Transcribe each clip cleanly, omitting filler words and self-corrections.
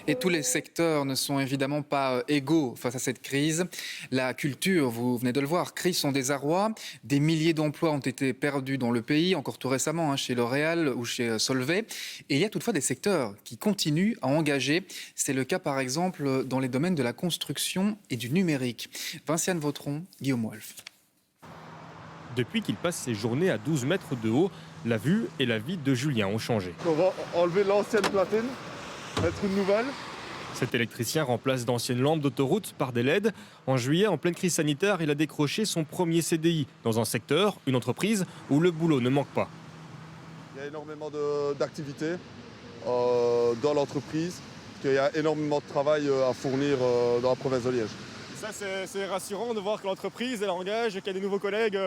Et tous les secteurs ne sont évidemment pas égaux face à cette crise. La culture, vous venez de le voir, crie son désarroi. Des milliers d'emplois ont été perdus dans le pays, encore tout récemment, chez L'Oréal ou chez Solvay. Et il y a toutefois des secteurs qui continuent à engager. C'est le cas par exemple dans les domaines de la construction et du numérique. Vinciane Vautron, Guillaume Wolf. Depuis qu'il passe ses journées à 12 mètres de haut, la vue et la vie de Julien ont changé. On va enlever l'ancienne platine, mettre une nouvelle. Cet électricien remplace d'anciennes lampes d'autoroute par des LED. En juillet, en pleine crise sanitaire, il a décroché son premier CDI dans un secteur, une entreprise où le boulot ne manque pas. Il y a énormément d'activités dans l'entreprise, qu'il y a énormément de travail à fournir dans la province de Liège. Ça, c'est rassurant de voir que l'entreprise elle engage, qu'il y a des nouveaux collègues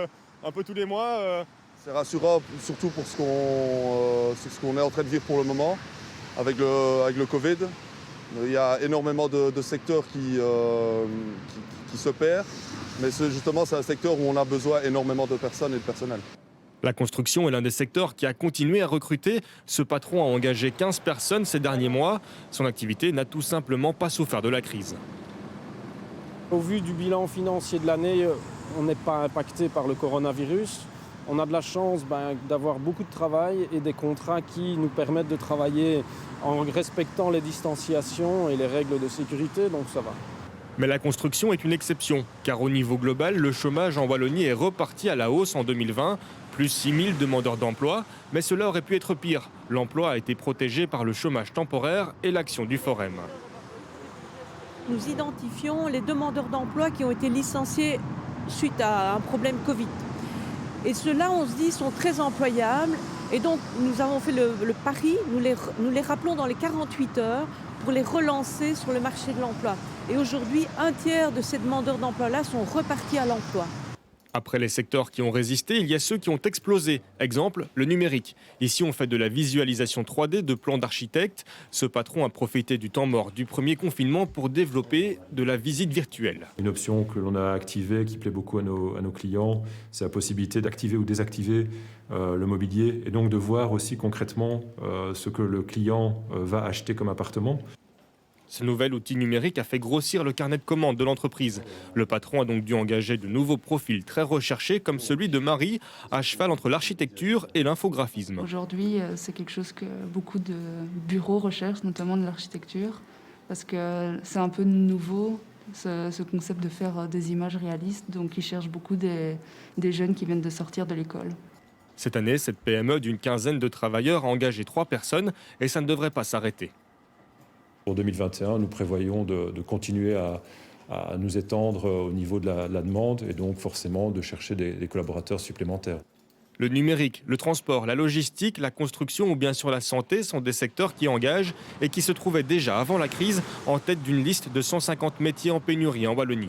un peu tous les mois. C'est rassurant, surtout pour ce qu'on est en train de vivre pour le moment, avec le Covid. Il y a énormément de secteurs qui se perdent, mais justement, c'est un secteur où on a besoin énormément de personnes et de personnel. La construction est l'un des secteurs qui a continué à recruter. Ce patron a engagé 15 personnes ces derniers mois. Son activité n'a tout simplement pas souffert de la crise. Au vu du bilan financier de l'année, on n'est pas impacté par le coronavirus. On a de la chance d'avoir beaucoup de travail et des contrats qui nous permettent de travailler en respectant les distanciations et les règles de sécurité, donc ça va. Mais la construction est une exception, car au niveau global, le chômage en Wallonie est reparti à la hausse en 2020, plus 6000 demandeurs d'emploi, mais cela aurait pu être pire. L'emploi a été protégé par le chômage temporaire et l'action du Forem. Nous identifions les demandeurs d'emploi qui ont été licenciés suite à un problème Covid. Et ceux-là, on se dit, sont très employables. Et donc, nous avons fait le pari, nous les rappelons dans les 48 heures pour les relancer sur le marché de l'emploi. Et aujourd'hui, un tiers de ces demandeurs d'emploi-là sont repartis à l'emploi. Après les secteurs qui ont résisté, il y a ceux qui ont explosé. Exemple, le numérique. Ici, on fait de la visualisation 3D de plans d'architectes. Ce patron a profité du temps mort du premier confinement pour développer de la visite virtuelle. Une option que l'on a activée, qui plaît beaucoup à nos clients, c'est la possibilité d'activer ou désactiver le mobilier et donc de voir aussi concrètement ce que le client va acheter comme appartement. Ce nouvel outil numérique a fait grossir le carnet de commandes de l'entreprise. Le patron a donc dû engager de nouveaux profils très recherchés comme celui de Marie, à cheval entre l'architecture et l'infographisme. Aujourd'hui, c'est quelque chose que beaucoup de bureaux recherchent, notamment de l'architecture, parce que c'est un peu nouveau, ce concept de faire des images réalistes. Donc ils cherchent beaucoup des jeunes qui viennent de sortir de l'école. Cette année, cette PME d'une quinzaine de travailleurs a engagé 3 personnes et ça ne devrait pas s'arrêter. Pour 2021, nous prévoyons de continuer à nous étendre au niveau de la demande et donc forcément de chercher des collaborateurs supplémentaires. Le numérique, le transport, la logistique, la construction ou bien sûr la santé sont des secteurs qui engagent et qui se trouvaient déjà avant la crise en tête d'une liste de 150 métiers en pénurie en Wallonie.